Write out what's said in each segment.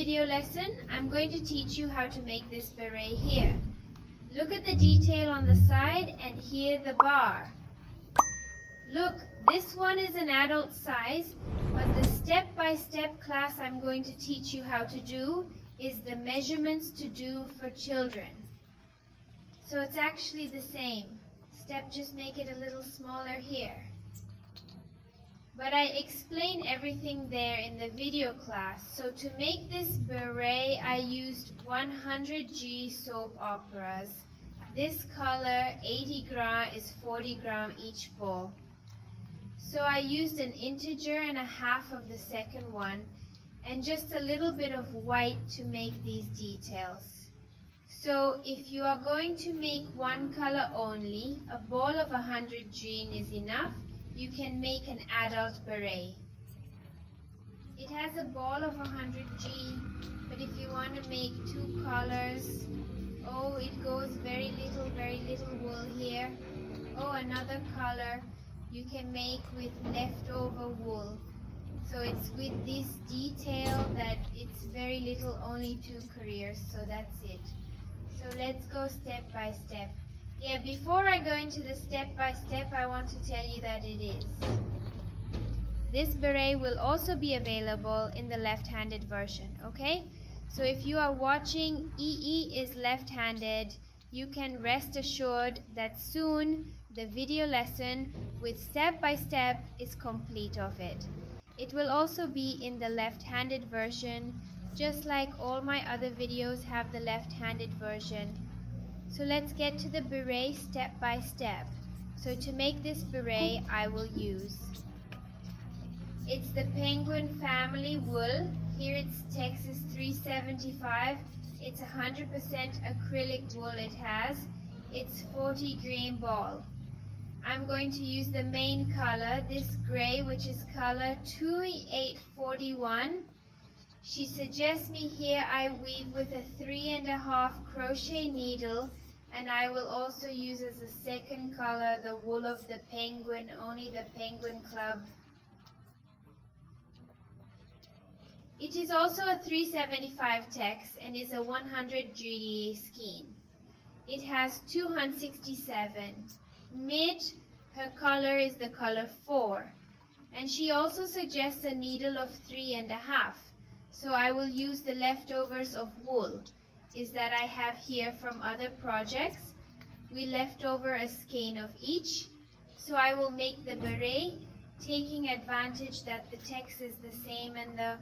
video lesson, I'm going to teach you how to make this beret here. Look at the detail on the side and here the bar. Look, this one is an adult size, but the step-by-step class I'm going to teach you how to do is the measurements to do for children. So it's actually the same. Step, just make it a little smaller here. But I explain everything there in the video class. So to make this beret, I used 100G soap operas. This color, 80 gram, is 40 gram each ball. So I used an integer and a half of the second one, and just a little bit of white to make these details. So if you are going to make one color only, a ball of 100G is enough. You can make an adult beret. It has a ball of 100G, but if you want to make two colors, oh, it goes very little wool here. Oh, another color you can make with leftover wool. So it's with this detail that it's very little, only two careers, so that's it. So let's go step by step. Yeah, before I go into the step-by-step, I want to tell you that it is. This beret will also be available in the left-handed version, okay? So if you are watching EE is left-handed, you can rest assured that soon the video lesson with step-by-step is complete of it. It will also be in the left-handed version, just like all my other videos have the left-handed version. So let's get to the beret step by step. So to make this beret, I will use, it's the Penguin family wool. Here it's Texas 375. It's 100% acrylic wool it has. It's 40 grain ball. I'm going to use the main color, this gray, which is color 2841. She suggests me here I weave with a 3.5 crochet needle, and I will also use as a second color the wool of the penguin, only the penguin club. It is also a 375 tex and is a 100G skein. It has 267. Mid, her color is the color 4, and she also suggests a needle of 3.5. So I will use the leftovers of wool is that I have here from other projects. We left over a skein of each, so I will make the beret taking advantage that the text is the same and the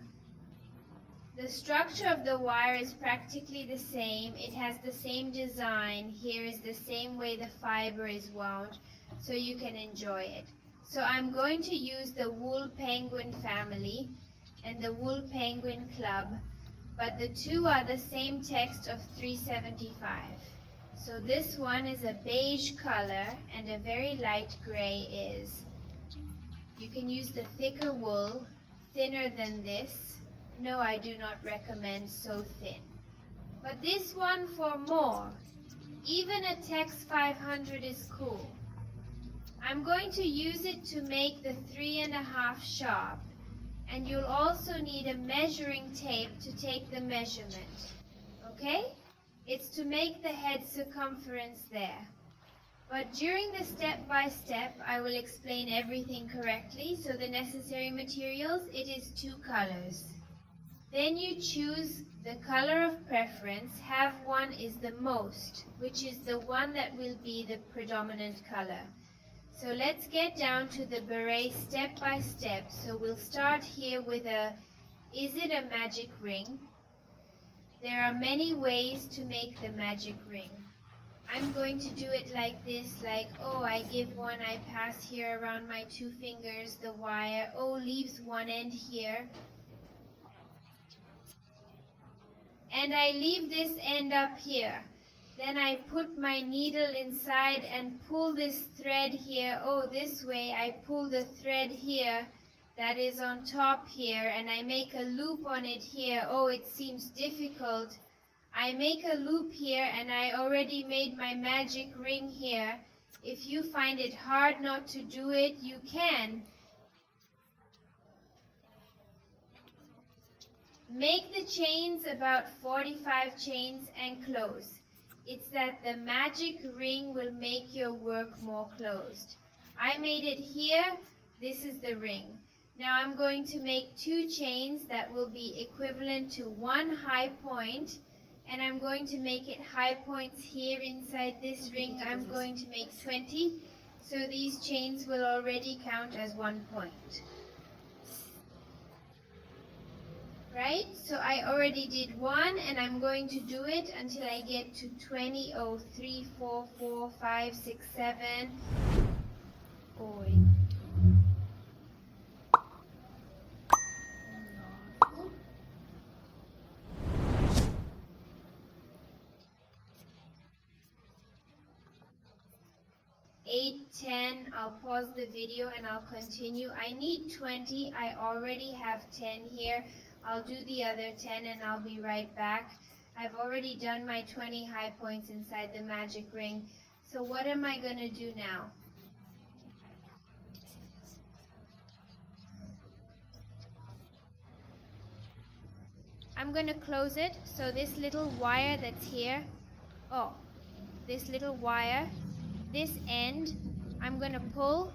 structure of the wire is practically the same. It has the same design. Here is the same way the fiber is wound, so you can enjoy it. So I'm going to use the wool penguin family and the wool penguin club, but the two are the same text of 375. So this one is a beige color and a very light gray is. You can use the thicker wool, thinner than this. No, I do not recommend so thin. But this one for more. Even a text 500 is cool. I'm going to use it to make the 3.5 sharp. And you'll also need a measuring tape to take the measurement, okay? It's to make the head circumference there. But during the step-by-step, I will explain everything correctly. So the necessary materials, it is 2 colors. Then you choose the color of preference. Have one is the most, which is the one that will be the predominant color. So let's get down to the beret step by step. So we'll start here with is it a magic ring? There are many ways to make the magic ring. I'm going to do it like this, like, oh, I give one, I pass here around my 2 fingers, the wire, oh, leaves one end here. And I leave this end up here. Then I put my needle inside and pull this thread here. Oh, this way I pull the thread here that is on top here, and I make a loop on it here. Oh, it seems difficult. I make a loop here and I already made my magic ring here. If you find it hard not to do it, you can. Make the chains about 45 chains and close. It's that the magic ring will make your work more closed. I made it here. This is the ring. Now I'm going to make 2 chains that will be equivalent to 1 high point, and I'm going to make it high points here inside this ring. I'm going to make 20, so these chains will already count as 1 point. Right? So I already did 1, and I'm going to do it until I get to 20. Oh, 3, 4, 4, 5, 6, 7. Oh, 8, 10, I'll pause the video and I'll continue. I need 20, I already have 10 here. I'll do the other 10 and I'll be right back. I've already done my 20 high points inside the magic ring. So what am I going to do now? I'm going to close it, so this little wire that's here, this little wire, this end, I'm going to pull,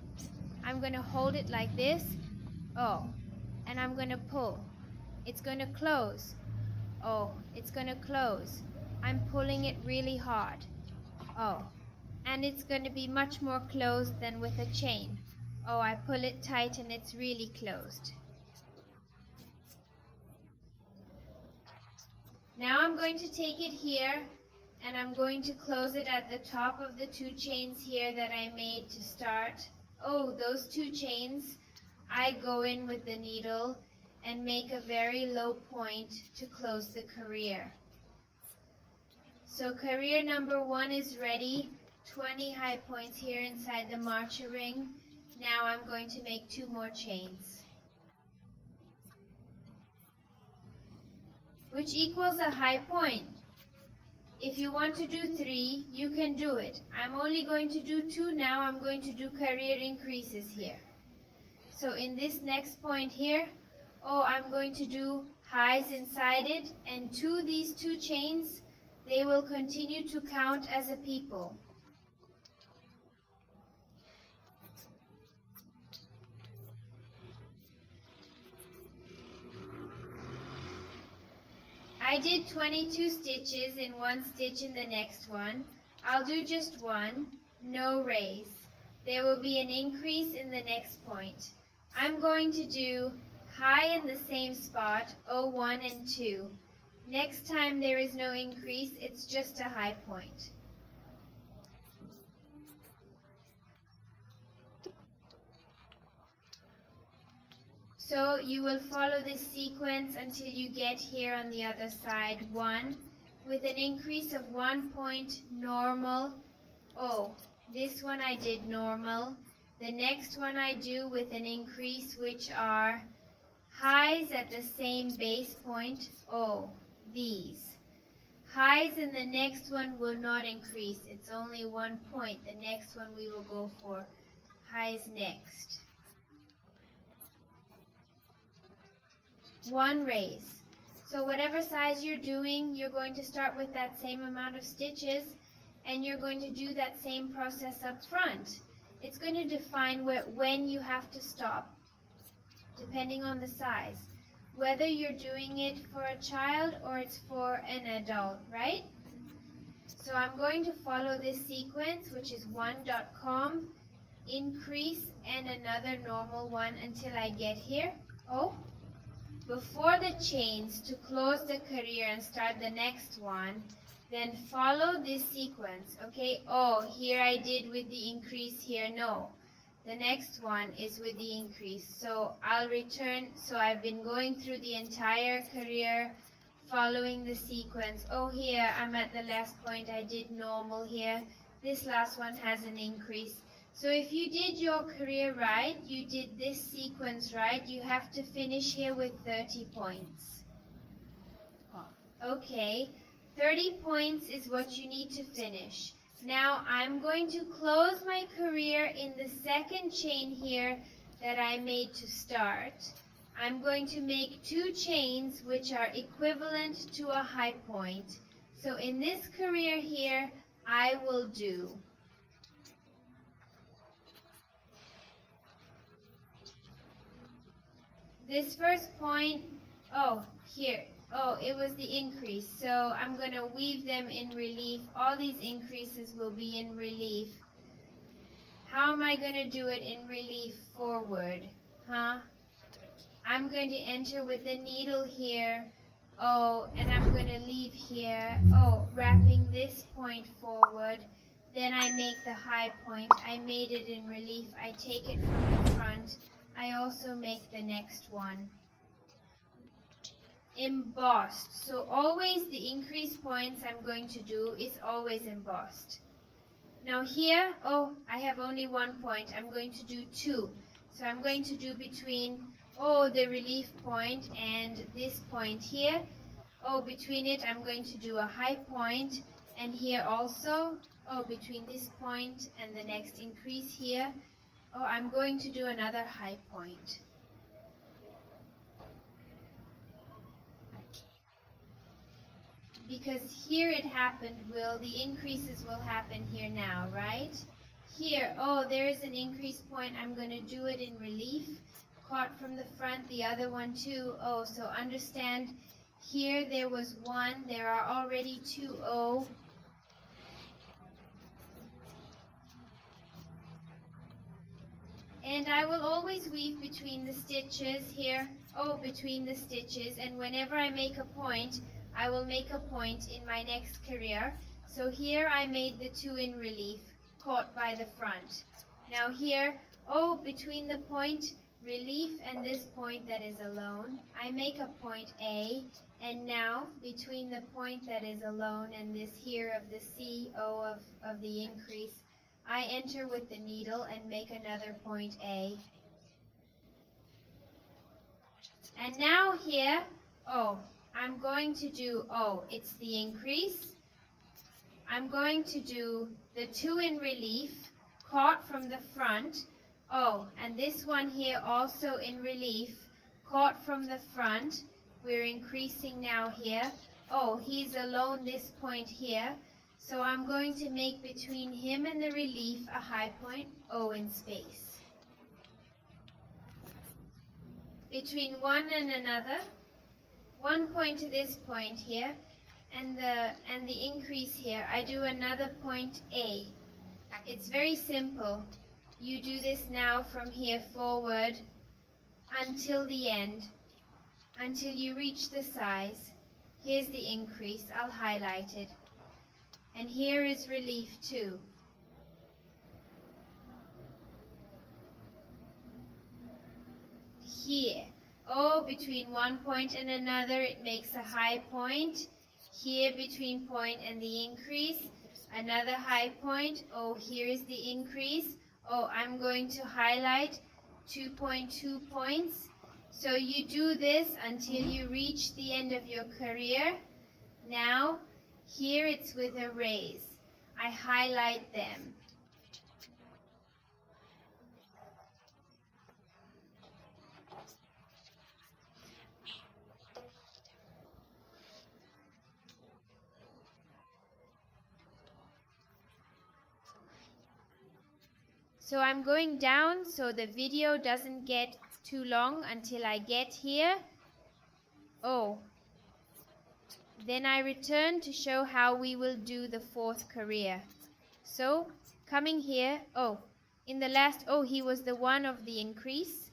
I'm going to hold it like this, and I'm going to pull. It's going to close. It's going to close. I'm pulling it really hard. And it's going to be much more closed than with a chain. I pull it tight and it's really closed. Now I'm going to take it here and I'm going to close it at the top of the 2 chains here that I made to start. Those 2 chains, I go in with the needle and make a very low point to close the career. So career number 1 is ready. 20 high points here inside the marcher ring. Now I'm going to make 2 more chains, which equals a high point. If you want to do 3, you can do it. I'm only going to do 2 now. I'm going to do career increases here. So in this next point here, I'm going to do highs inside it, and these 2 chains, they will continue to count as a people. I did 22 stitches in 1 stitch in the next one. I'll do just 1, no raise. There will be an increase in the next point. I'm going to do high in the same spot, 1 and 2. Next time there is no increase, it's just a high point. So you will follow this sequence until you get here on the other side, 1, with an increase of 1 point, normal. This one I did normal. The next one I do with an increase, which are highs at the same base point, these. Highs in the next one will not increase, it's only 1 point. The next one we will go for highs next. 1 raise. So whatever size you're doing, you're going to start with that same amount of stitches and you're going to do that same process up front. It's going to define when you have to stop, depending on the size. Whether you're doing it for a child or it's for an adult, right? So I'm going to follow this sequence, which is 1.com, increase, and another normal one until I get here. Before the chains, to close the career and start the next one, then follow this sequence, okay? Here I did with the increase here, no. The next one is with the increase. So I'll return, so I've been going through the entire career, following the sequence. Here I'm at the last point, I did normal here. This last one has an increase. So if you did your career right, you did this sequence right, you have to finish here with 30 points. Okay, 30 points is what you need to finish. Now I'm going to close my career in the second chain here that I made to start. I'm going to make 2 chains which are equivalent to a high point. So in this career here, I will do this first point. It was the increase. So I'm going to weave them in relief. All these increases will be in relief. How am I going to do it in relief forward? I'm going to enter with the needle here. And I'm going to leave here. Wrapping this point forward. Then I make the high point. I made it in relief. I take it from the front. I also make the next one. Embossed. So always the increase points I'm going to do is always embossed. Now here, I have only 1 point. I'm going to do 2. So I'm going to do between, the relief point and this point here. Between it I'm going to do a high point, and here also, between this point and the next increase here, I'm going to do another high point. Because here it happened, the increases will happen here now, right? Here, there is an increase point. I'm going to do it in relief, caught from the front, the other one too. So understand, here there was 1, there are already 2 O. And I will always weave between the stitches here, between the stitches, and whenever I make a point, I will make a point in my next career. So here I made the 2 in relief, caught by the front. Now here, between the point relief and this point that is alone, I make a point A, and now between the point that is alone and this here of the C, of the increase, I enter with the needle and make another point A. And now here, I'm going to do, it's the increase. I'm going to do the 2 in relief, caught from the front. And this one here also in relief, caught from the front. We're increasing now here. He's alone this point here. So I'm going to make between him and the relief a high point, O in space. Between one and another, 1 point to this point here, and the increase here, I do another point A. It's very simple. You do this now from here forward until the end, until you reach the size. Here's the increase. I'll highlight it. And here is relief too. Here, between 1 point and another, it makes a high point. Here, between point and the increase, another high point. Here is the increase. I'm going to highlight 2.2 points. So you do this until you reach the end of your career. Now, here it's with a raise. I highlight them. So I'm going down so the video doesn't get too long until I get here. Then I return to show how we will do the 4th career. So coming here, in the last, he was the one of the increase.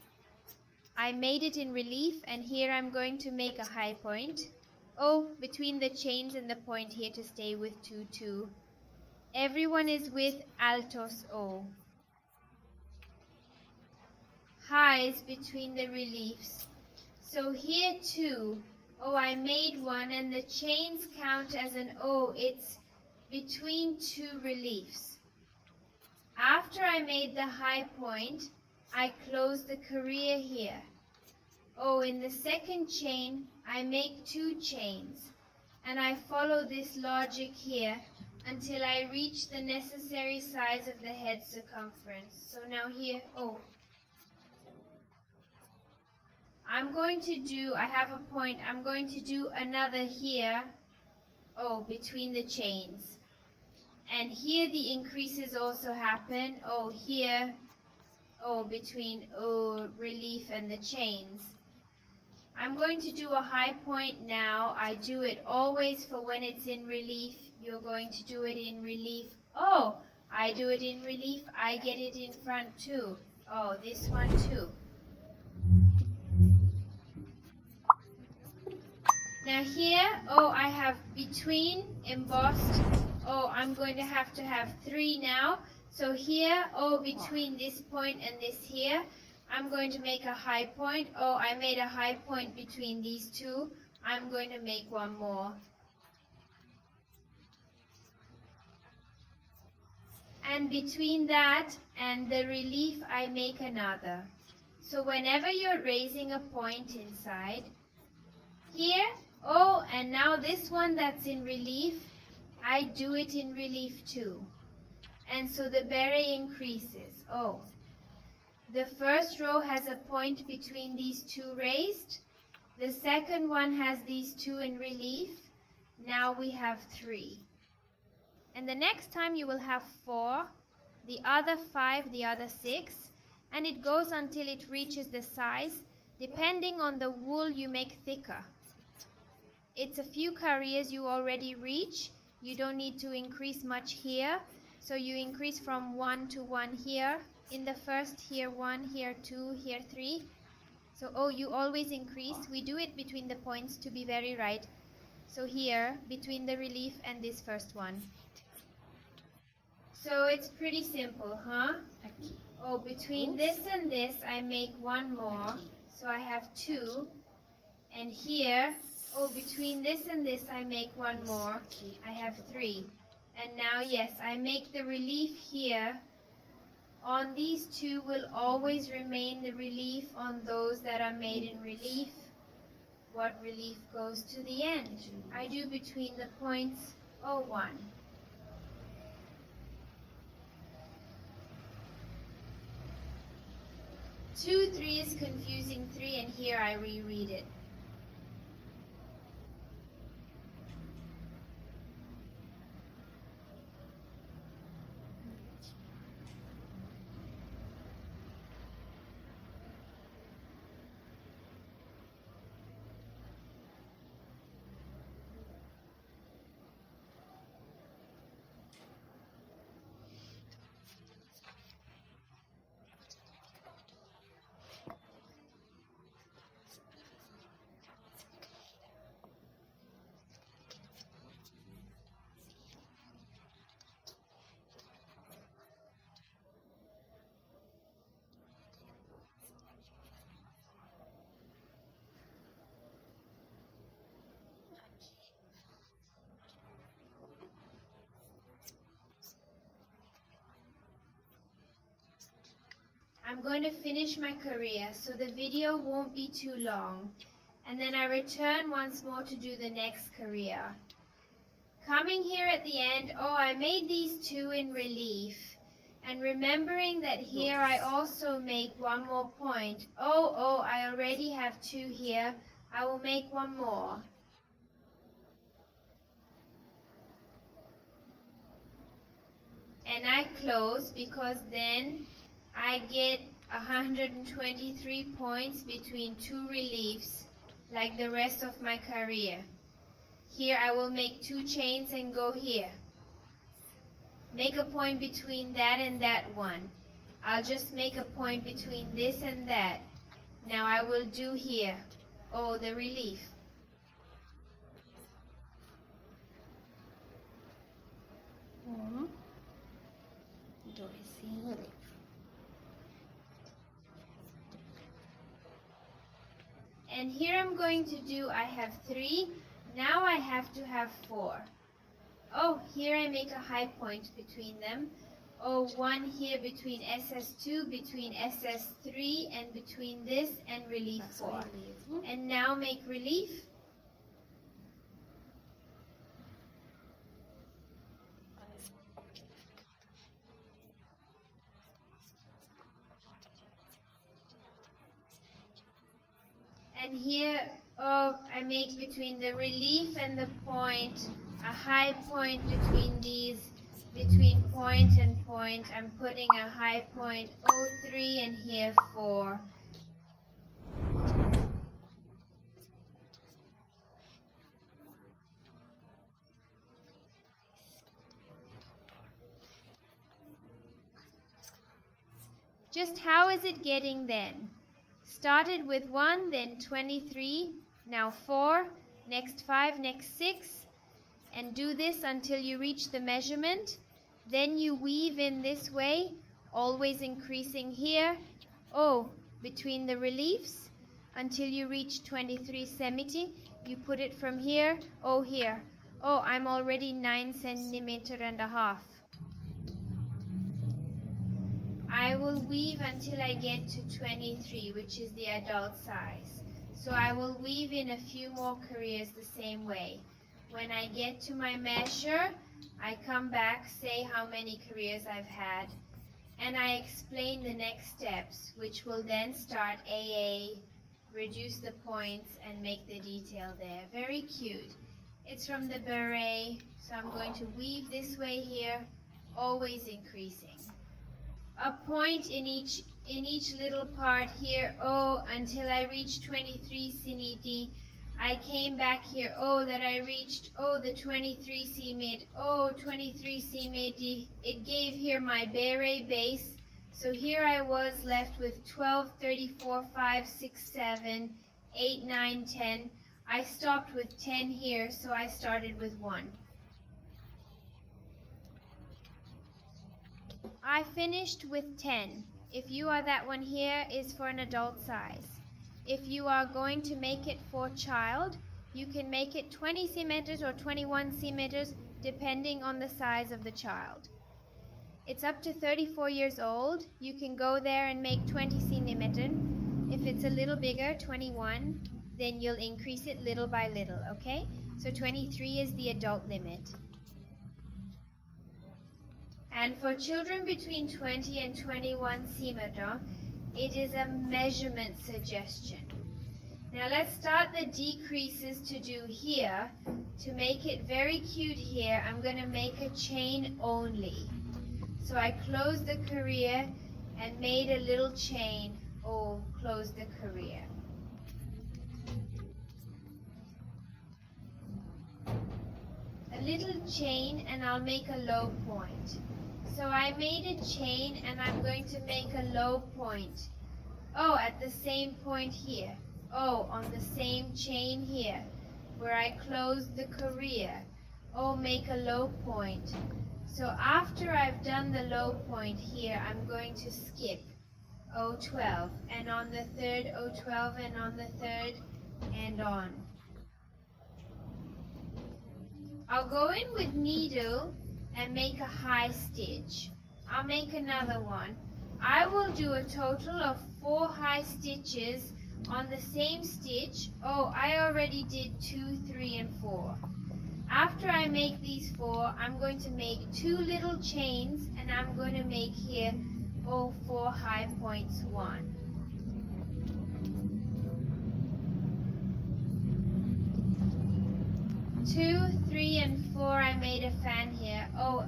I made it in relief, and here I'm going to make a high point. Between the chains and the point here to stay with 2, 2. Everyone is with altos O. Highs between the reliefs. So here too, I made one, and the chains count as an O. It's between 2 reliefs. After I made the high point, I close the career here. In the second chain, I make 2 chains, and I follow this logic here until I reach the necessary size of the head circumference. So now here, I have a point, I'm going to do another here, oh, between the chains. And here the increases also happen, oh, here, oh, between, oh, relief and the chains. I'm going to do a high point now. I do it always for when it's in relief. You're going to do it in relief. Oh, I do it in relief. I get it in front too. Oh, this one too. Now here, oh, I have between embossed. Oh, I'm going to have 3 now. So here, oh, between this point and this here, I'm going to make a high point. Oh, I made a high point between these two. I'm going to make one more. And between that and the relief, I make another. So whenever you're raising a point inside, here, oh, and now this one that's in relief, I do it in relief too. And so the beret increases. Oh. The first row has a point between these two raised. The second one has these two in relief. Now we have 3. And the next time you will have 4, the other 5, the other 6, and it goes until it reaches the size, depending on the wool you make thicker. It's a few careers you already reach. You don't need to increase much here. So you increase from 1 to 1 here. In the first, here 1, here 2, here 3. So, oh, you always increase. We do it between the points to be very right. So here, between the relief and this first one. So it's pretty simple, huh? Oh, between this and this, I make one more. So I have 2. And here, oh, between this and this, I make one more. I have 3. And now, yes, I make the relief here. On these 2 will always remain the relief on those that are made in relief. What relief goes to the end? I do between the points, oh, 1. 2, 3 is confusing 3, and here I reread it. I'm going to finish my career, so the video won't be too long. And then I return once more to do the next career. Coming here at the end, oh, I made these 2 in relief. And remembering that here I also make one more point. Oh, I already have 2 here. I will make one more. And I close because then I get 123 points between 2 reliefs, like the rest of my career. Here I will make 2 chains and go here. Make a point between that and that one. I'll just make a point between this and that. Now I will do here, oh, the relief. And here I'm going to do, I have 3, now I have to have 4. Oh, here I make a high point between them. Oh, 1 here between SS2, between SS3, and between this and relief 4. And now make relief. And here, I make between the relief and the point a high point between these, between point and point. I'm putting a high point 03 and here 4. Just how is it getting then? Started with 1, then 23, now 4, next 5, next 6, and do this until you reach the measurement. Then you weave in this way, always increasing here, between the reliefs, until you reach 23 centimeters. You put it from here, here. I'm already 9 centimeters and a half. I will weave until I get to 23, which is the adult size. So I will weave in a few more careers the same way. When I get to my measure, I come back, say how many careers I've had, and I explain the next steps, which will then start AA, reduce the points, and make the detail there. Very cute. It's from the beret, so I'm going to weave this way here, always increasing. A point in each little part here, until I reach 23 centimeters. I came back here, that I reached, the 23 centimeters, 23 centimeters. It gave here my beret base. So here I was left with 12, 34, 5, 6, 7, 8, 9, 10. I stopped with 10 here, so I started with 1. I finished with 10. If you are that one here is for an adult size. If you are going to make it for child, you can make it 20 centimeters or 21 centimeters depending on the size of the child. It's up to 34 years old. You can go there and make 20 centimeters. If it's a little bigger, 21, then you'll increase it little by little, okay? So 23 is the adult limit. And for children between 20 and 21 centimeters, it is a measurement suggestion. Now let's start the decreases to do here. To make it very cute here, I'm going to make a chain only. So I closed the career and made a little chain. Close the career. A little chain and I'll make a low point. So I made a chain and I'm going to make a low point. At the same point here. On the same chain here where I closed the career. Make a low point. So after I've done the low point here, I'm going to skip 12 and on the third 12 and on the third and on. I'll go in with needle and make a high stitch. I'll make another one. I will do a total of 4 high stitches on the same stitch. I already did 2, 3, and 4. After I make these 4, I'm going to make 2 little chains and I'm going to make here 4 high points, 1. 2, 3, and 4, I made a fan here.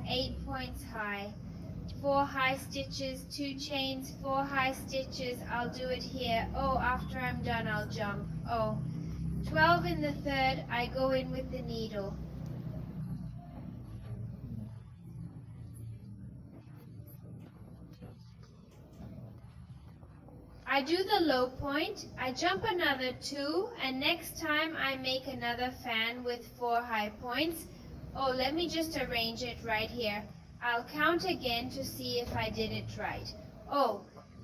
8 points high. 4 high stitches, 2 chains, 4 high stitches. I'll do it here. After I'm done, I'll jump. 12 in the third, I go in with the needle. I do the low point, I jump another 2, and next time I make another fan with 4 high points. Let me just arrange it right here. I'll count again to see if I did it right.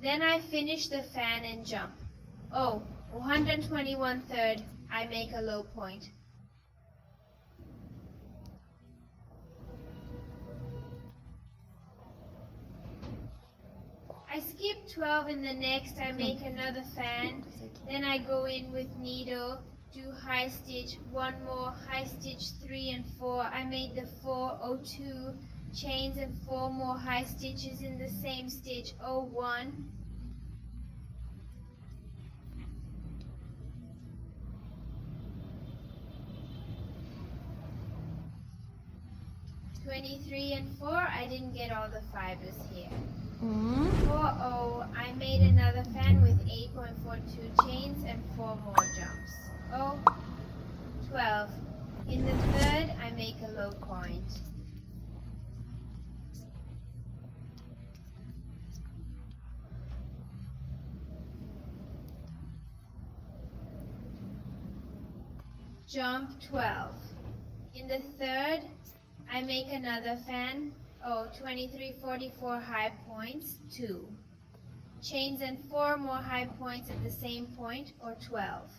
Then I finish the fan and jump. 121 third, I make a low point. I skip 12 in the next, I make another fan, then I go in with needle, do high stitch, 1 more, high stitch 3 and 4, I made the 4, 2 chains and 4 more high stitches in the same stitch, 1. 23 and 4, I didn't get all the fibers here. 4, I made another fan with 8.42 chains and 4 more jumps. 12. In the third, I make a low point. Jump 12. In the third, I make another fan. 23, 44 high points, 2. Chains and 4 more high points at the same point, or 12.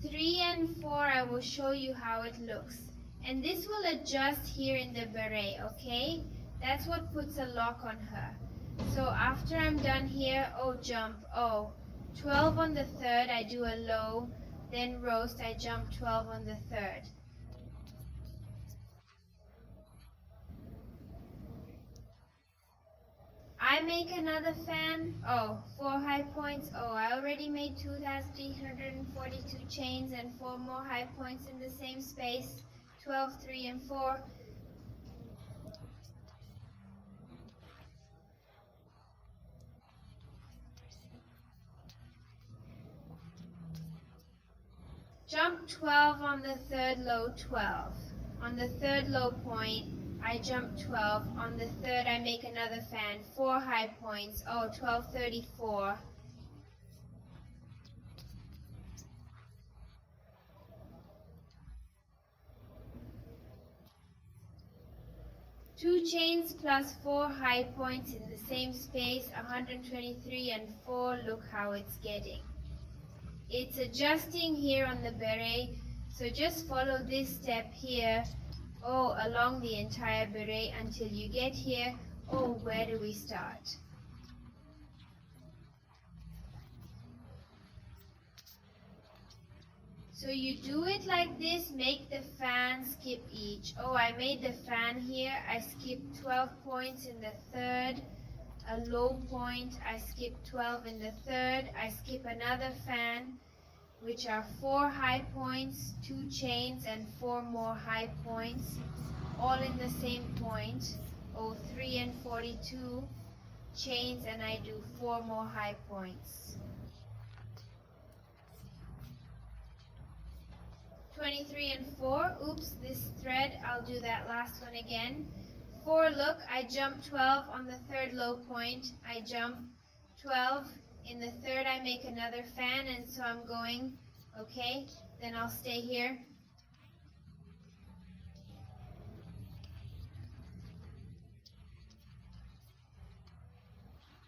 Three and 4, I will show you how it looks. And this will adjust here in the beret, okay? That's what puts a lock on her. So after I'm done here, jump, 12 on the third, I do a low, then roast, I jump 12 on the third. I make another fan, 4 high points, I already made 2,342 chains and 4 more high points in the same space, 12, 3 and 4. Jump 12 on the third low, 12. On the third low point, I jump 12. On the third, I make another fan, 4 high points, 12, 34. Two chains plus 4 high points in the same space, 123 and 4, look how it's getting. It's adjusting here on the beret, so just follow this step here, along the entire beret until you get here. Where do we start? So you do it like this, make the fan skip each. I made the fan here, I skipped 12 points in the third, a low point, I skip 12 in the third, I skip another fan, which are 4 high points, 2 chains and 4 more high points, all in the same point, 3 and 42 chains, and I do 4 more high points. 23 and 4, this thread, I'll do that last one again. 4, look, I jump 12 on the third low point, I jump 12, in the third I make another fan, and so I'm going, then I'll stay here.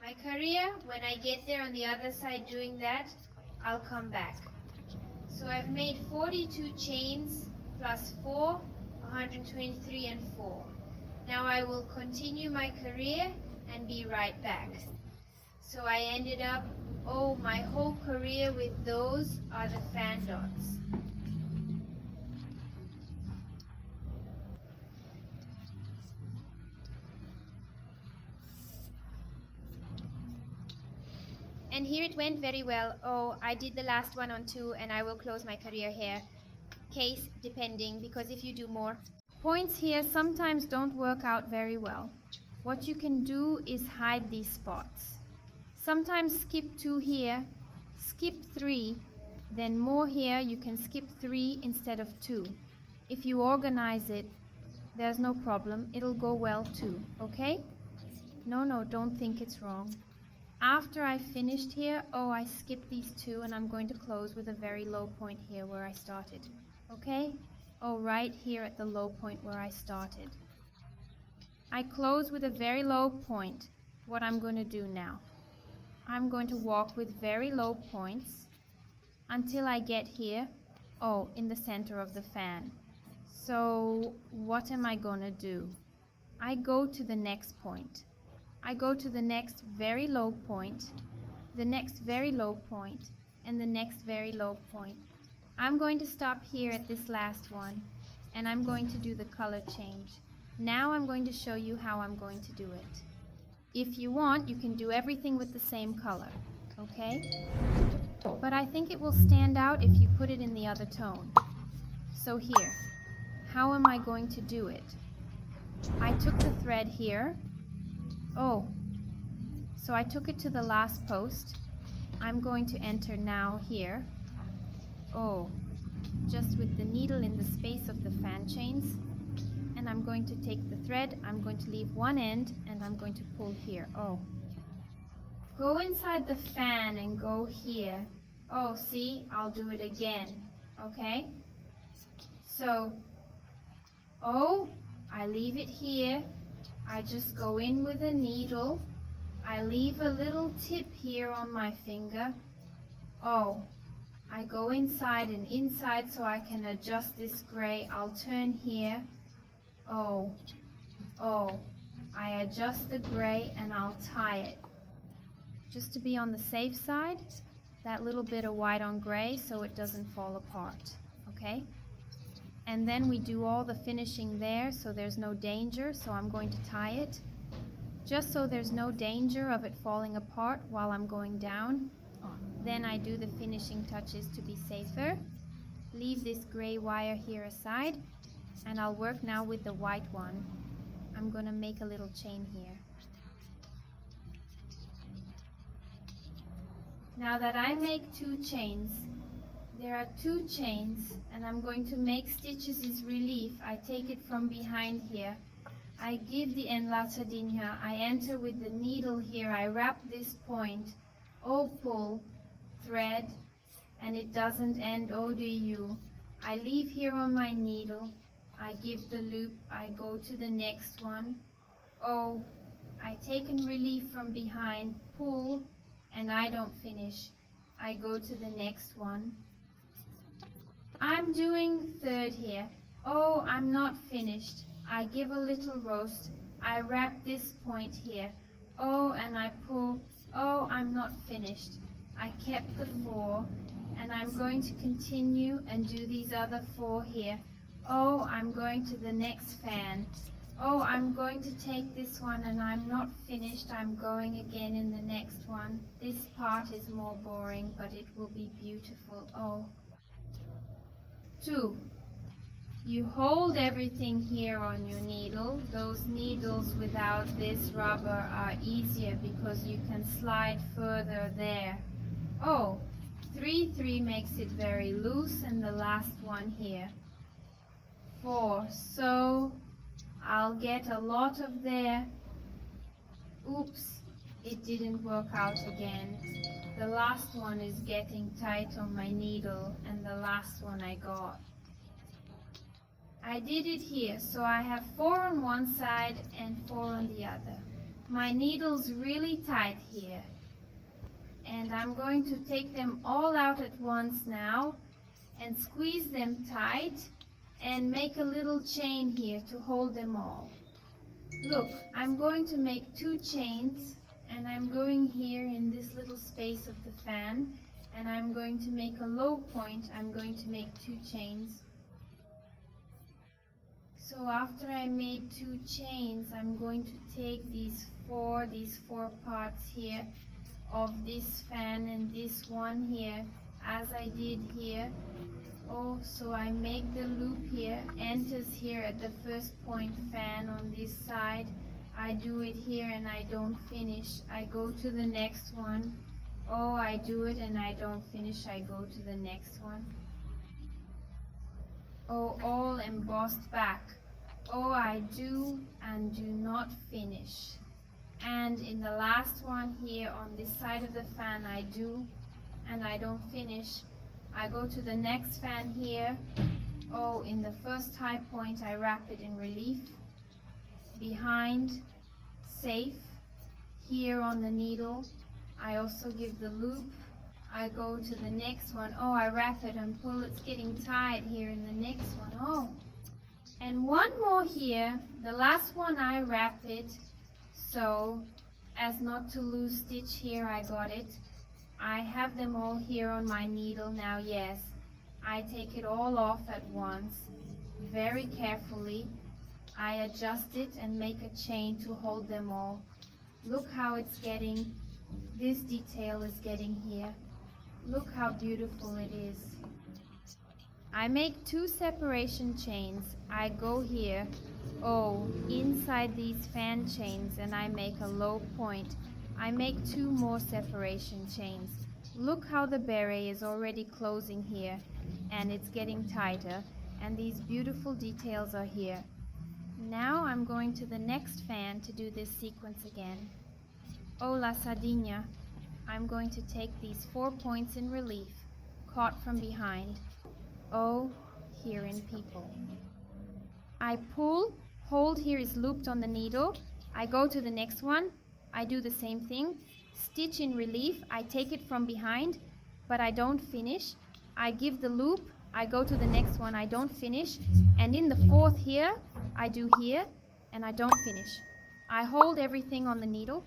My career, when I get there on the other side doing that, I'll come back. So I've made 42 chains plus 4, 123 and 4. Now I will continue my career and be right back. So I ended up, my whole career with those are the fan dots. And here it went very well. I did the last one on 2 and I will close my career here. Case depending, because if you do more points here, sometimes don't work out very well. What you can do is hide these spots. Sometimes skip 2 here, skip 3, then more here, you can skip 3 instead of 2. If you organize it, there's no problem. It'll go well too, okay? No, don't think it's wrong. After I finished here, I skipped these 2 and I'm going to close with a very low point here where I started, okay? Right here at the low point where I started. I close with a very low point. What I'm going to do now, I'm going to walk with very low points until I get here, in the center of the fan. So what am I going to do? I go to the next point. I go to the next very low point, the next very low point, and the next very low point. I'm going to stop here at this last one, and I'm going to do the color change. Now I'm going to show you how I'm going to do it. If you want, you can do everything with the same color, okay? But I think it will stand out if you put it in the other tone. So here, how am I going to do it? I took the thread here. Oh, so I took it to the last post. I'm going to enter now here. Oh, just with the needle in the space of the fan chains. And I'm going to take the thread, I'm going to leave one end, and I'm going to pull here. Oh. Go inside the fan and go here. Oh, see, I'll do it again, okay? So, oh, I leave it here. I just go in with a needle. I leave a little tip here on my finger. Oh, I go inside and inside so I can adjust this gray. I'll turn here. Oh, I adjust the gray and I'll tie it. Just to be on the safe side, that little bit of white on gray so it doesn't fall apart, okay? And then we do all the finishing there so there's no danger, so I'm going to tie it. Just so there's no danger of it falling apart while I'm going down. Then I do the finishing touches to be safer. Leave this gray wire here aside, and I'll work now with the white one. I'm going to make a little chain here. Now that I make 2 chains, there are 2 chains, and I'm going to make stitches as relief. I take it from behind here. I give the enlatadinha, I enter with the needle here, I wrap this point, pull, thread, and it doesn't end, do you. I leave here on my needle, I give the loop, I go to the next one. I take in relief from behind, pull, and I don't finish. I go to the next one. I'm doing 3rd here. I'm not finished. I give a little roast. I wrap this point here. And I pull. I'm not finished. I kept the 4, and I'm going to continue and do these other 4 here. I'm going to the next fan. I'm going to take this one and I'm not finished. I'm going again in the next one. This part is more boring, but it will be beautiful. 2. You hold everything here on your needle. Those needles without this rubber are easier because you can slide further there. 3 makes it very loose, and the last one here. 4, so I'll get a lot of there. Oops, it didn't work out again. The last one is getting tight on my needle, and the last one I got. I did it here, so I have 4 on one side and 4 on the other. My needle's really tight here, and I'm going to take them all out at once now and squeeze them tight and make a little chain here to hold them all. Look, I'm going to make 2 chains, and I'm going here in this little space of the fan, and I'm going to make a low point. I'm going to make 2 chains. So after I made 2 chains, I'm going to take these four parts here of this fan and this one here, as I did here. So I make the loop here, enters here at the first point fan on this side. I do it here and I don't finish. I go to the next one. I do it and I don't finish. I go to the next one. All embossed back. I do and do not finish. And in the last one here on this side of the fan, I do and I don't finish. I go to the next fan here. In the first high point, I wrap it in relief. Behind, safe. Here on the needle, I also give the loop. I go to the next one. I wrap it and pull. It's getting tight here in the next one. And one more here. The last one, I wrap it so as not to lose stitch here. I got it. I have them all here on my needle now. Yes, I take it all off at once, very carefully. I adjust it and make a chain to hold them all. Look how it's getting, this detail is getting here. Look how beautiful it is. I make 2 separation chains. I go here, inside these fan chains, and I make a low point. I make 2 more separation chains. Look how the beret is already closing here, and it's getting tighter, and these beautiful details are here. Now I'm going to the next fan to do this sequence again. Oh, la sardina. I'm going to take these 4 points in relief, caught from behind. Oh, here in people. I pull, hold here is looped on the needle. I go to the next one. I do the same thing. Stitch in relief. I take it from behind, but I don't finish. I give the loop. I go to the next one. I don't finish. And in the 4th here, I do here, and I don't finish. I hold everything on the needle,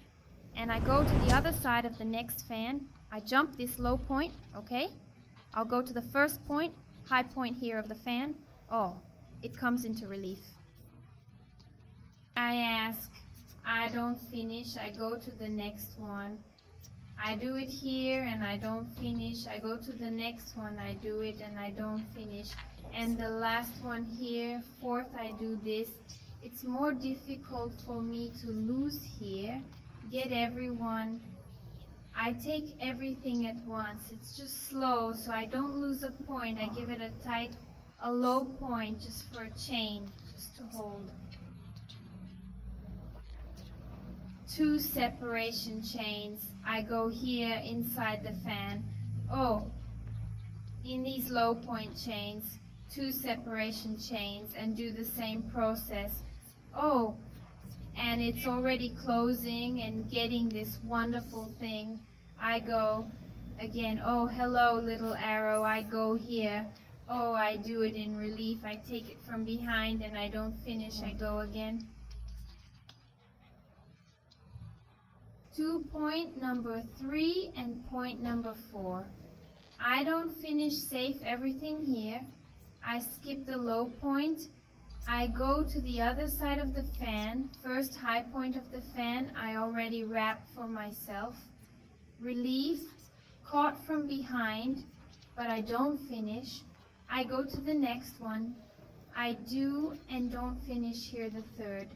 and I go to the other side of the next fan. I jump this low point, okay? I'll go to the first point, high point here of the fan. Oh, it comes into relief. I ask, I don't finish, I go to the next one. I do it here and I don't finish. I go to the next one, I do it and I don't finish. And the last one here, 4th, I do this. It's more difficult for me to lose here, get everyone. I take everything at once. It's just slow, so I don't lose a point. I give it a low point just for a chain, just to hold. 2 separation chains. I go here inside the fan. Oh, in these low point chains, 2 separation chains, and do the same process. Oh, and it's already closing and getting this wonderful thing. I go again, oh, hello, little arrow. I go here. Oh, I do it in relief. I take it from behind and I don't finish. I go again. 2 point number 3 and point number 4. I don't finish safe everything here. I skip the low point. I go to the other side of the fan. First high point of the fan I already wrapped for myself. Relief, caught from behind, but I don't finish. I go to the next one. I do and don't finish here the 3rd.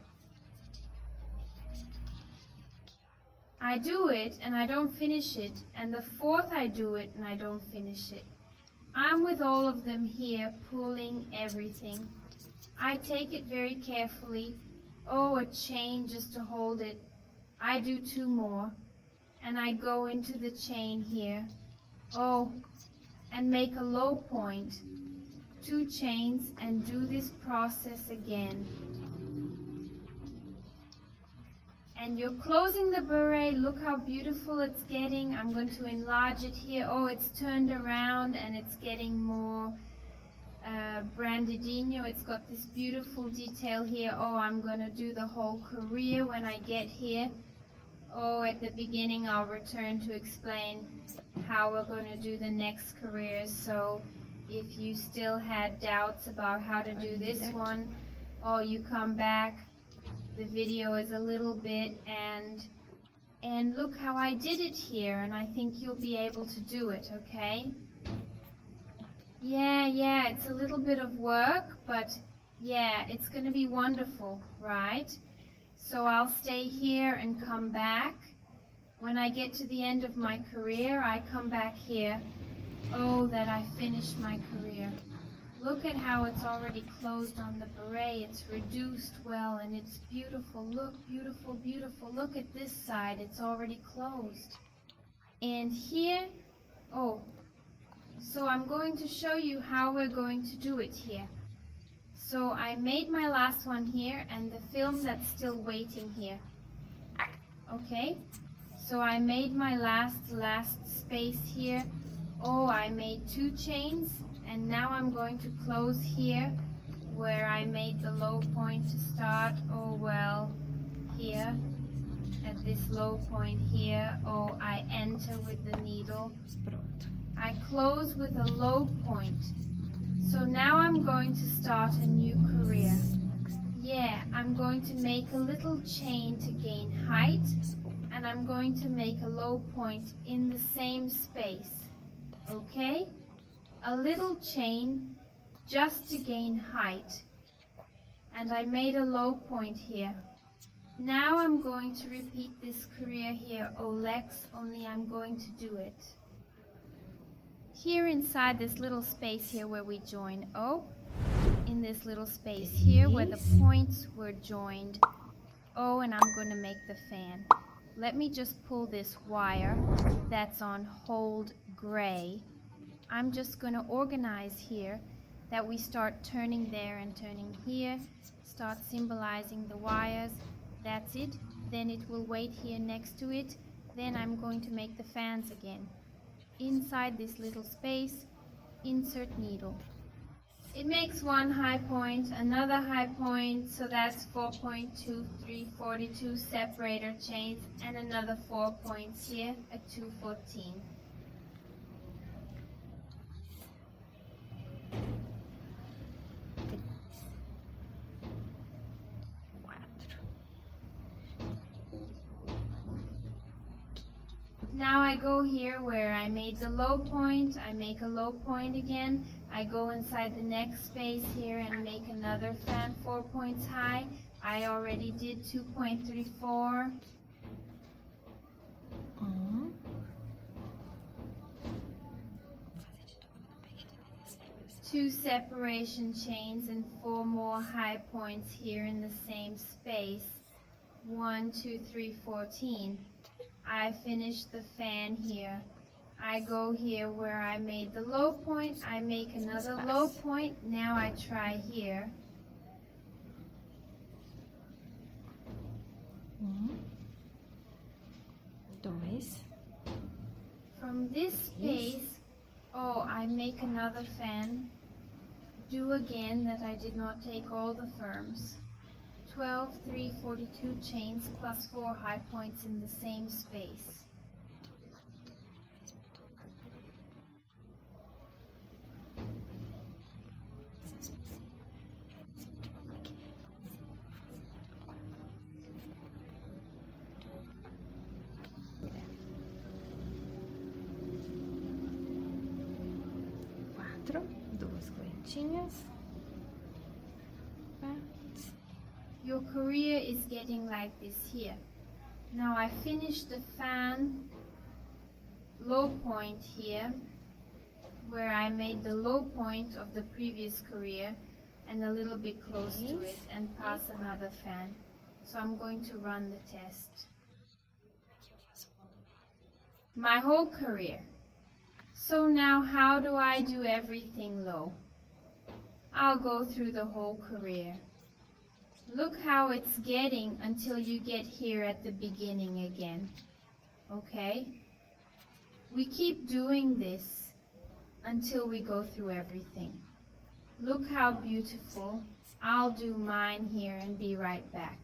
I do it and I don't finish it, and the 4th I do it and I don't finish it. I'm with all of them here, pulling everything. I take it very carefully. Oh, a chain just to hold it. I do 2 more, and I go into the chain here. Oh, and make a low point. 2 chains and do this process again. And you're closing the beret. Look how beautiful it's getting. I'm going to enlarge it here. Oh, it's turned around and it's getting more brandedino. It's got this beautiful detail here. Oh, I'm going to do the whole career when I get here. Oh, at the beginning I'll return to explain how we're going to do the next careers. So if you still had doubts about how to do this one, oh, you come back. The video is a little bit, and look how I did it here, and I think you'll be able to do it, okay? Yeah, it's a little bit of work, but yeah, it's going to be wonderful, right? So I'll stay here and come back. When I get to the end of my career, I come back here. Oh, that I finished my career. Look at how it's already closed on the beret. It's reduced well and it's beautiful. Look, beautiful, beautiful. Look at this side. It's already closed. And here, oh, so I'm going to show you how we're going to do it here. So I made my last one here and the film that's still waiting here. Okay, so I made my last space here. Oh, I made 2 chains. And now I'm going to close here where I made the low point to start. Oh, well, here at this low point here. Oh, I enter with the needle. I close with a low point. So now I'm going to start a new career. Yeah, I'm going to make a little chain to gain height. and I'm going to make a low point in the same space. Okay? A little chain just to gain height. And I made a low point here. Now I'm going to repeat this career here, Olex, only I'm going to do it here inside this little space here where we join O, in this little space here where the points were joined O, and I'm going to make the fan. Let me just pull this wire that's on hold gray. I'm just going to organize here that we start turning there and turning here, start symbolizing the wires. That's it. Then it will wait here next to it. Then I'm going to make the fans again. Inside this little space, insert needle. It makes one high point, another high point, so that's 4.23, 42 separator chains, and another 4 points here at 214. Now I go here where I made the low point, I make a low point again, I go inside the next space here and make another fan 4 points high. I already did 2.34. Two separation chains and 4 more high points here in the same space. 1, 2, 3, 14. I finish the fan here. I go here where I made the low point, I make another low point. Now I try here. From this space, oh, I make another fan. Do again that I did not take all the firms. 12, 3, 42 chains plus 4 high points in the same space. Duas correntinhas. Your career is getting like this here. Now I finished the fan low point here, where I made the low point of the previous career and a little bit close to it and pass another fan. So I'm going to run the test. My whole career. So now how do I do everything low? I'll go through the whole career. Look how it's getting until you get here at the beginning again. Okay? We keep doing this until we go through everything. Look how beautiful. I'll do mine here and be right back.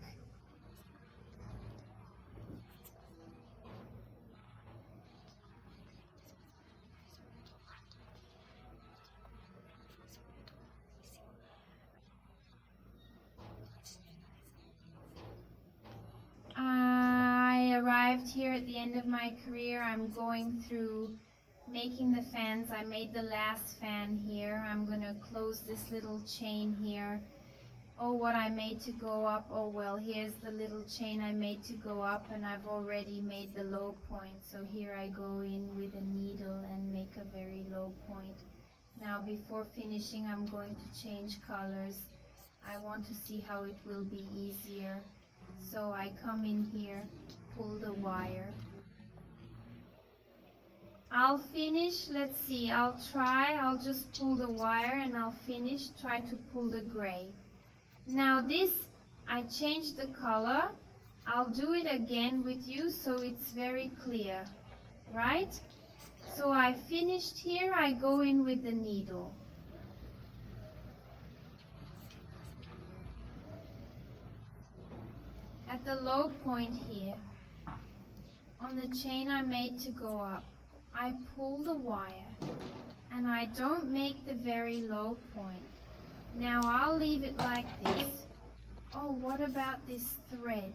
I arrived here at the end of my career. I'm going through making the fans. I made the last fan here. I'm going to close this little chain here. Oh, what I made to go up. Oh, well, here's the little chain I made to go up, and I've already made the low point. So here I go in with a needle and make a very low point. Now, before finishing, I'm going to change colors. I want to see how it will be easier. So I come in here, pull the wire. I'll finish, let's see, I'll just pull the wire and I'll finish, try to pull the gray. Now this, I changed the color. I'll do it again with you so it's very clear, right? So I finished here, I go in with the needle. At the low point here, on the chain I made to go up, I pull the wire and I don't make the very low point. Now I'll leave it like this. Oh, what about this thread?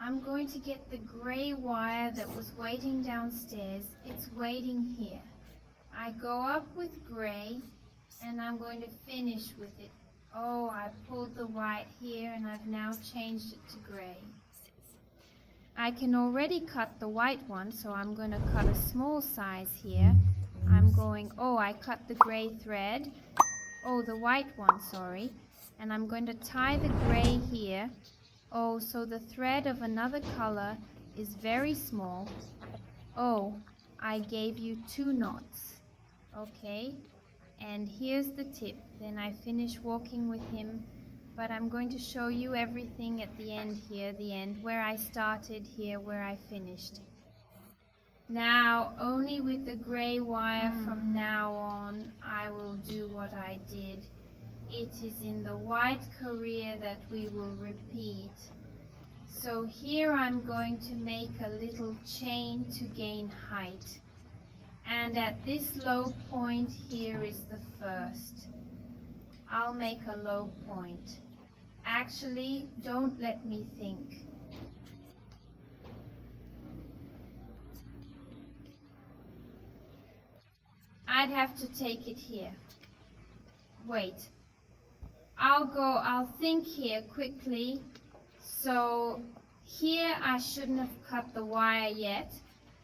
I'm going to get the gray wire that was waiting downstairs. It's waiting here. I go up with gray and I'm going to finish with it. Oh, I pulled the white here and I've now changed it to gray. I can already cut the white one, so I'm going to cut a small size here. I cut the gray thread. Oh, the white one, sorry. And I'm going to tie the gray here. Oh, so the thread of another color is very small. Oh, I gave you 2 knots. Okay, and here's the tip. Then I finish walking with him, but I'm going to show you everything at the end here, the end, where I started here, where I finished. Now, only with the gray wire from now on, I will do what I did. It is in the white career that we will repeat. So here I'm going to make a little chain to gain height. And at this low point here is the first. I'll make a low point. Actually, don't let me think. I'd have to take it here. Wait. I'll think here quickly. So here I shouldn't have cut the wire yet.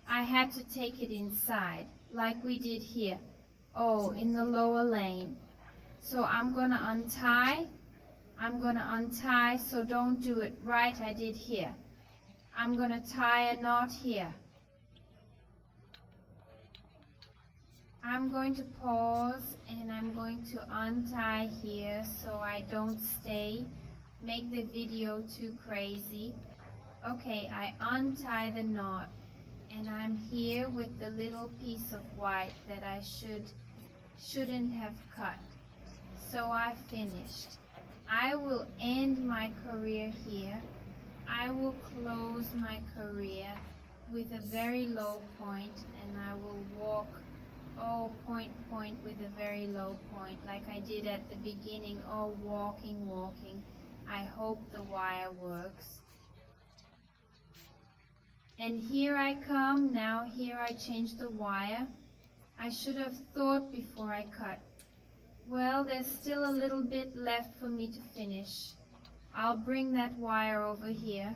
I had to take it inside, like we did here. Oh, in the lower lane. So I'm gonna untie, so don't do it right I did here. I'm gonna tie a knot here. I'm going to pause and I'm going to untie here so I don't make the video too crazy. Okay, I untie the knot and I'm here with the little piece of white that I shouldn't have cut. So I finished. I will end my career here. I will close my career with a very low point and I will walk point with a very low point like I did at the beginning. Oh, walking. I hope the wire works. And here I come. Now here I change the wire. I should have thought before I cut. Well, there's still a little bit left for me to finish. I'll bring that wire over here.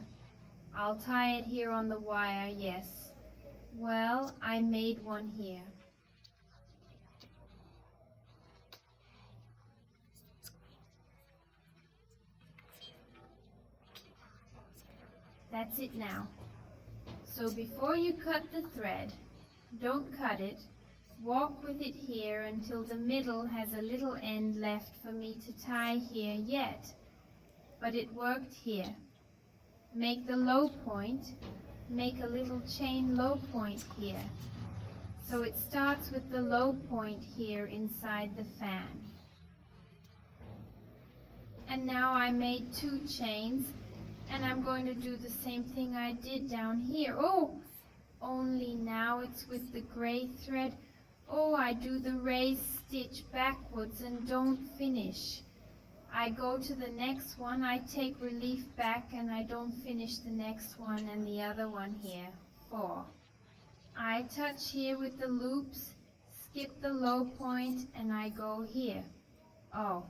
I'll tie it here on the wire, yes. Well, I made one here. That's it now. So before you cut the thread, don't cut it. Walk with it here until the middle has a little end left for me to tie here yet. But it worked here. Make the low point. Make a little chain low point here. So it starts with the low point here inside the fan. And now I made 2 chains. And I'm going to do the same thing I did down here. Oh, only now it's with the gray thread. Oh, I do the raised stitch backwards and don't finish. I go to the next one, I take relief back and I don't finish the next one and the other one here. 4. I touch here with the loops, skip the low point and I go here. Oh.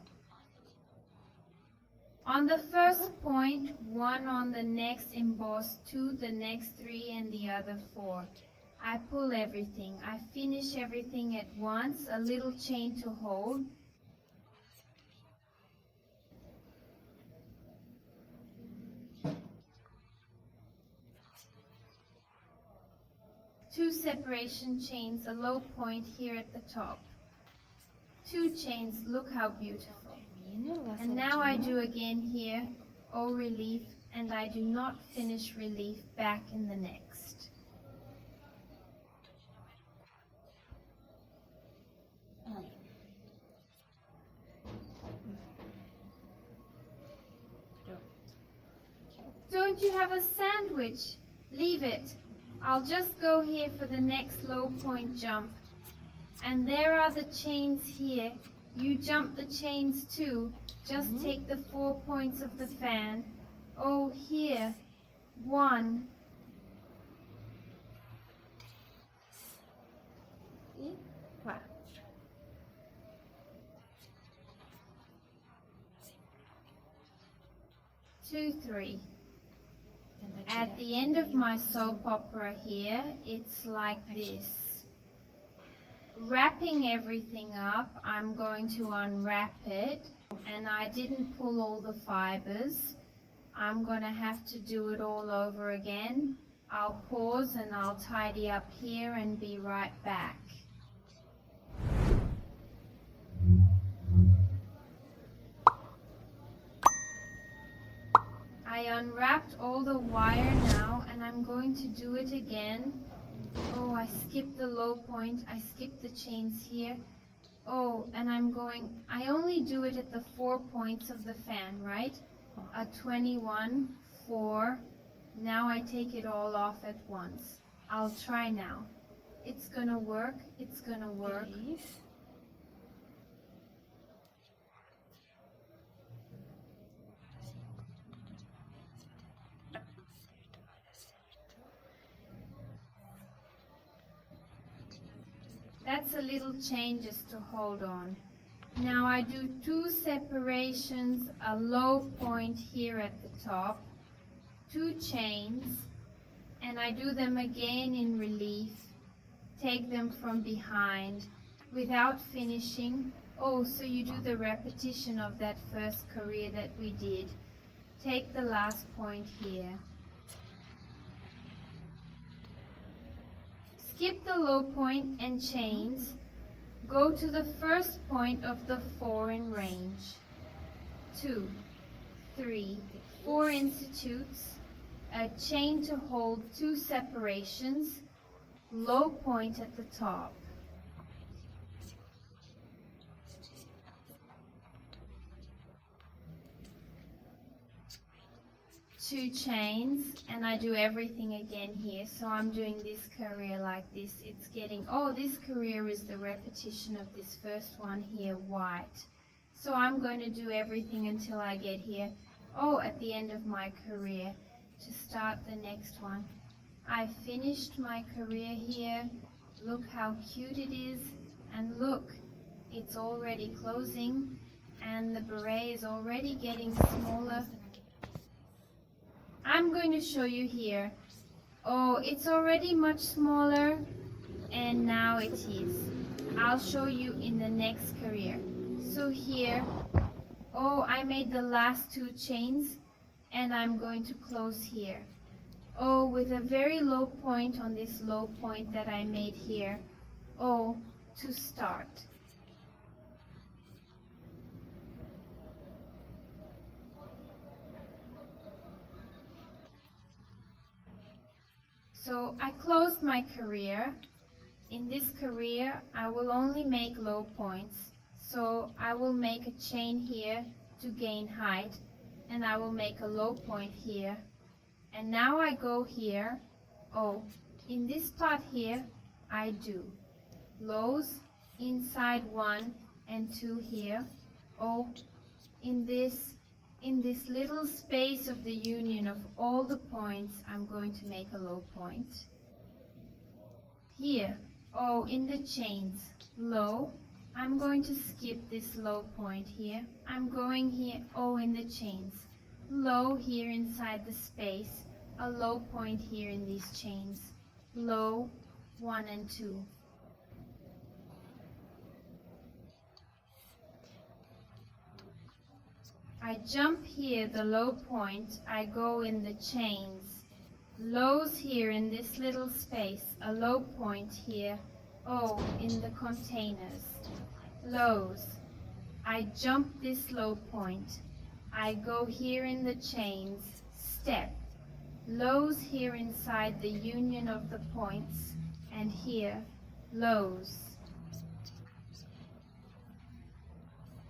On the first point, 1 on the next embossed, 2 the next 3 and the other 4. I pull everything. I finish everything at once, a little chain to hold. Two separation chains, a low point here at the top. 2 chains, look how beautiful. And now I do again here, O relief, and I do not finish relief back in the next. Don't you have a sandwich? Leave it. I'll just go here for the next low point jump. And there are the chains here. You jump the chains too. Just take the 4 points of the fan. Oh, here. 1 e 4. 2, 3. At the end of my soap opera here, it's like this. Wrapping everything up, I'm going to unwrap it, and I didn't pull all the fibers. I'm going to have to do it all over again. I'll pause and I'll tidy up here and be right back. I unwrapped all the wire now, and I'm going to do it again. Oh, I skipped the low point. I skipped the chains here. Oh, and I only do it at the 4 points of the fan, right? A 21, 4. Now I take it all off at once. I'll try now. It's gonna work. It's gonna work. Yes. That's a little chain just to hold on. Now I do 2 separations, a low point here at the top, 2 chains, and I do them again in relief. Take them from behind without finishing. Oh, so you do the repetition of that first career that we did. Take the last point here. Skip the low point and chains. Go to the first point of the 4 in range. 2, 3, 4 institutes, a chain to hold 2 separations, low point at the top. 2 chains, and I do everything again here. So I'm doing this career like this. It's getting, oh, this career is the repetition of this first one here, white. So I'm going to do everything until I get here, oh, at the end of my career, to start the next one. I finished my career here. Look how cute it is, and look, it's already closing, and the beret is already getting smaller. I'm going to show you here. Oh, it's already much smaller, and now it is. I'll show you in the next career. So here, oh, I made the last 2 chains, and I'm going to close here. Oh, with a very low point on this low point that I made here. Oh, to start. So I closed my career. In this career, I will only make low points. So I will make a chain here to gain height, and I will make a low point here. And now I go here. Oh, in this part here, I do lows inside 1 and 2 here. Oh, in this little space of the union of all the points, I'm going to make a low point. Here, oh, in the chains, low, I'm going to skip this low point here. I'm going here, oh, in the chains, low here inside the space, a low point here in these chains, low, 1 and 2. I jump here, the low point, I go in the chains, lows here in this little space, a low point here, oh, in the containers, lows, I jump this low point, I go here in the chains, step, lows here inside the union of the points, and here, lows.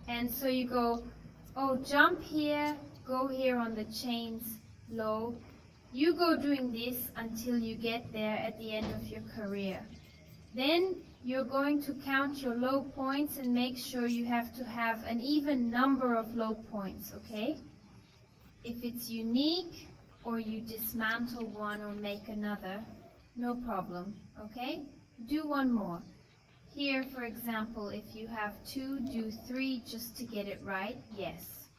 And so you go, oh, jump here, go here on the chains, low. You go doing this until you get there at the end of your career. Then you're going to count your low points and make sure you have to have an even number of low points, okay? If it's unique or you dismantle one or make another, no problem, okay? Do one more. Here, for example, if you have 2, do 3 just to get it right, yes.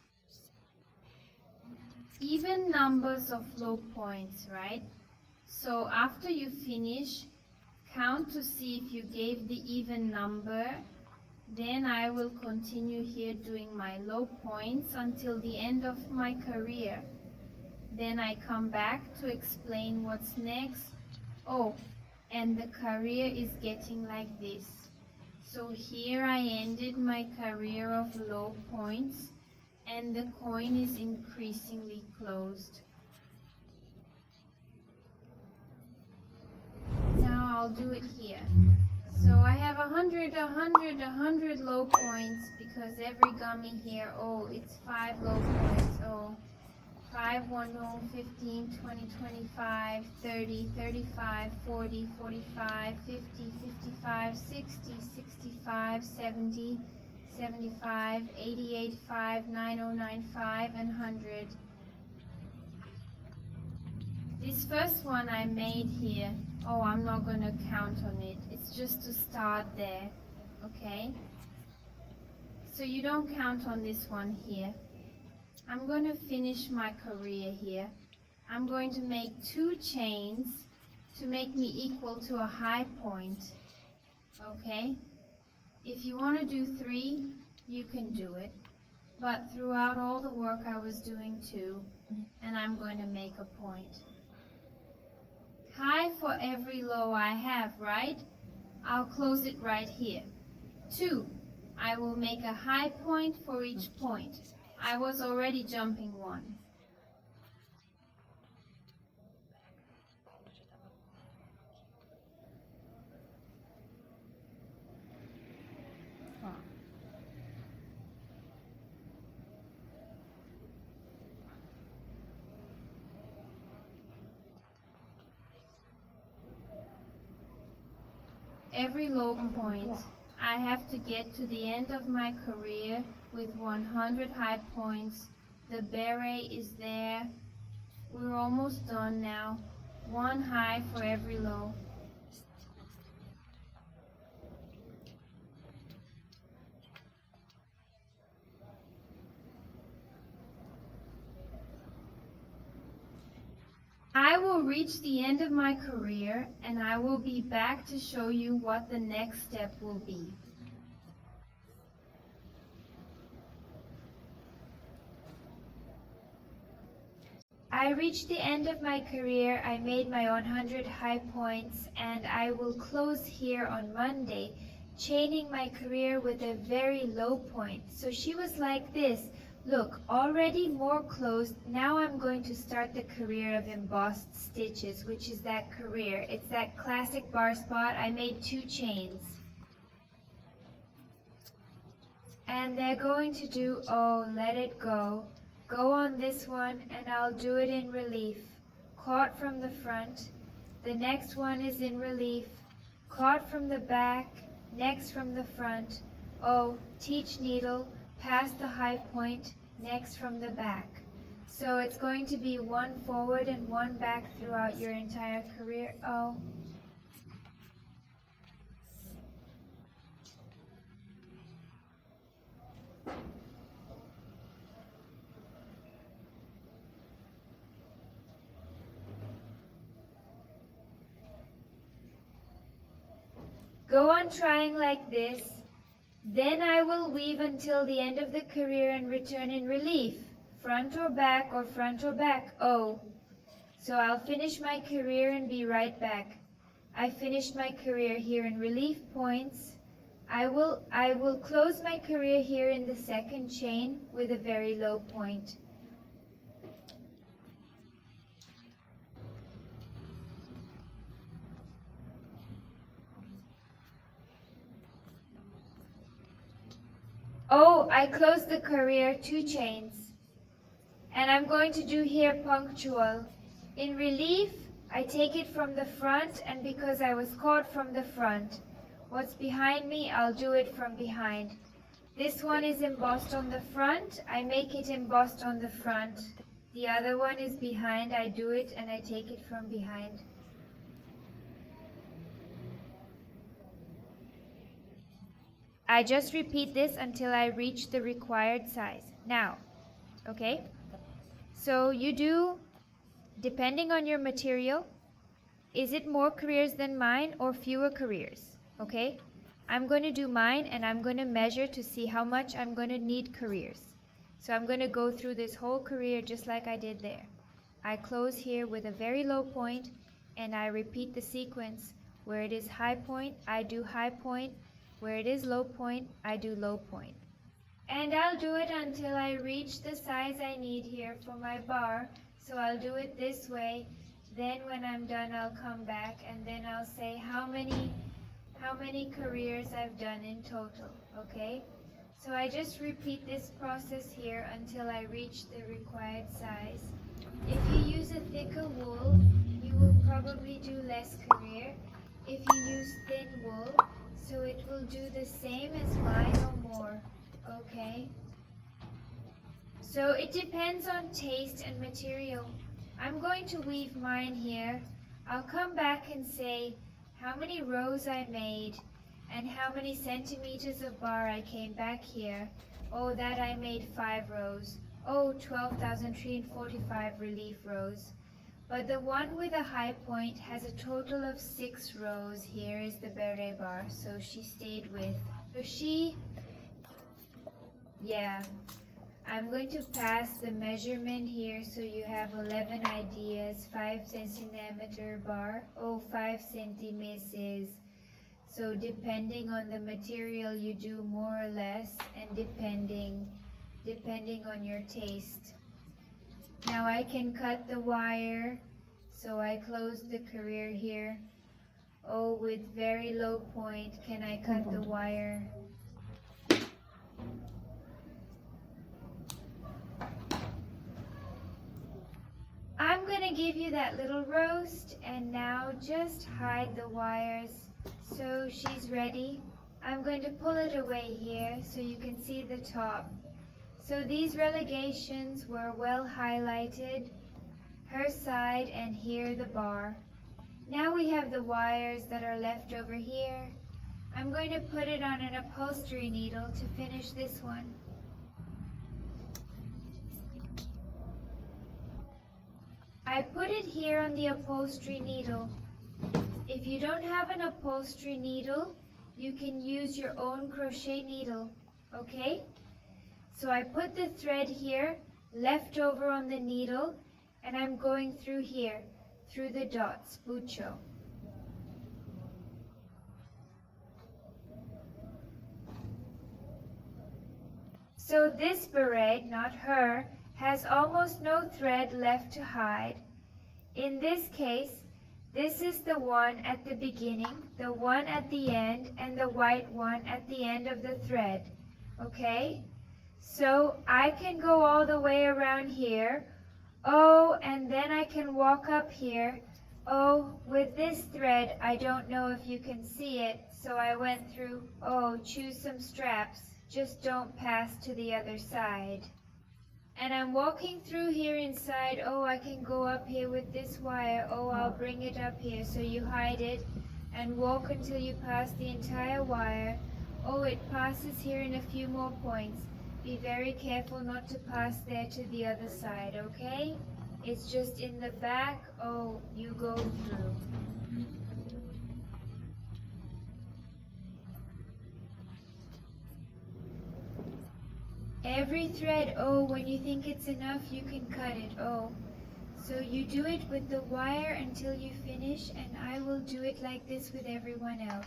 Even numbers of low points, right? So after you finish, count to see if you gave the even number. Then I will continue here doing my low points until the end of my career. Then I come back to explain what's next. Oh, and the career is getting like this. So here I ended my career of low points, and the coin is increasingly closed. Now I'll do it here. So I have 100 low points because every gummy here, oh, it's 5 low points, oh, 5, 1, 0, 15, 20, 25, 30, 35, 40, 45, 50, 55, 60, 65, 70, 75, 80, 85, 90, 95, and 100. This first one I made here, oh, I'm not going to count on it. It's just to start there, okay? So you don't count on this one here. I'm going to finish my career here. I'm going to make 2 chains to make me equal to a high point, okay? If you want to do 3, you can do it. But throughout all the work I was doing 2, and I'm going to make a point. High for every low I have, right? I'll close it right here. 2, I will make a high point for each point. I was already jumping 1. Every low point, I have to get to the end of my career with 100 high points. The beret is there. We're almost done now. 1 high for every low. I will reach the end of my career, and I will be back to show you what the next step will be. I reached the end of my career. I made my 100 high points, and I will close here on Monday, chaining my career with a very low point. So she was like this. Look, already more closed. Now I'm going to start the career of embossed stitches, which is that career. It's that classic bar spot. I made 2 chains. And they're going to do, oh, let it go. Go on this one, and I'll do it in relief. Caught from the front. The next one is in relief. Caught from the back. Next from the front. Oh, teach needle. Past the high point, next from the back. So it's going to be 1 forward and 1 back throughout your entire career. Oh. Go on trying like this. Then I will weave until the end of the career and return in relief, front or back or front or back, oh. So I'll finish my career and be right back. I finished my career here in relief points. I will close my career here in the second chain with a very low point. Oh, I closed the career 2 chains. And I'm going to do here punctual. In relief, I take it from the front, and because I was caught from the front, what's behind me, I'll do it from behind. This one is embossed on the front. I make it embossed on the front. The other one is behind. I do it and I take it from behind. I just repeat this until I reach the required size. Now, okay? So you do, depending on your material, is it more careers than mine or fewer careers? Okay? I'm going to do mine and I'm going to measure to see how much I'm going to need careers. So I'm going to go through this whole career just like I did there. I close here with a very low point and I repeat the sequence. Where it is high point, I do high point. Where it is low point, I do low point. And I'll do it until I reach the size I need here for my bar. So I'll do it this way. Then when I'm done, I'll come back and then I'll say how many careers I've done in total, okay? So I just repeat this process here until I reach the required size. If you use a thicker wool, you will probably do less career. If you use thin wool, so it will do the same as mine or more, okay? So it depends on taste and material. I'm going to weave mine here. I'll come back and say how many rows I made and how many centimeters of bar I came back here. Oh, that I made 5 rows. Oh, 12,345 relief rows. But the one with a high point has a total of 6 rows. Here is the beret bar, so she stayed with. So I'm going to pass the measurement here so you have 11 ideas. 5 centimeter bar, 5 centimeters. So depending on the material you do more or less, and depending on your taste. Now I can cut the wire, so I close the career here. Oh, with very low point, can I cut the wire? I'm going to give you that little roast, and now just hide the wires. So she's ready. I'm going to pull it away here so you can see the top. So these relegations were well highlighted, her side and here the bar. Now we have the wires that are left over here. I'm going to put it on an upholstery needle to finish this one. I put it here on the upholstery needle. If you don't have an upholstery needle, you can use your own crochet needle, okay? So I put the thread here, left over on the needle, and I'm going through here, through the dots, bucho. So this beret, not her, has almost no thread left to hide. In this case, this is the one at the beginning, the one at the end, and the white one at the end of the thread, okay? So I can go all the way around here, and then I can walk up here. With this thread, I don't know if you can see it, so I went through, choose some straps, just don't pass to the other side. And I'm walking through here inside. I can go up here with this wire. I'll bring it up here. So you hide it and walk until you pass the entire wire. It passes here in a few more points. Be very careful not to pass there to the other side, okay? It's just in the back. You go through. Every thread, when you think it's enough, you can cut it, So you do it with the wire until you finish, and I will do it like this with everyone else.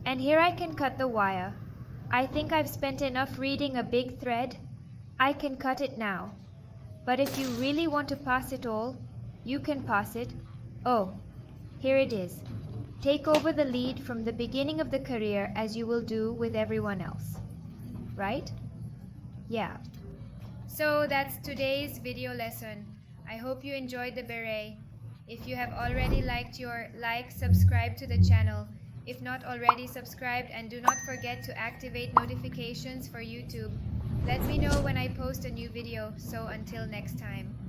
And here I can cut the wire. I think I've spent enough reading a big thread. I can cut it now. But if you really want to pass it all, you can pass it. Here it is. Take over the lead from the beginning of the career as you will do with everyone else. Right? Yeah. So that's today's video lesson. I hope you enjoyed the beret. If you have already subscribe to the channel. If not already subscribed, and do not forget to activate notifications for YouTube. Let me know when I post a new video. So until next time.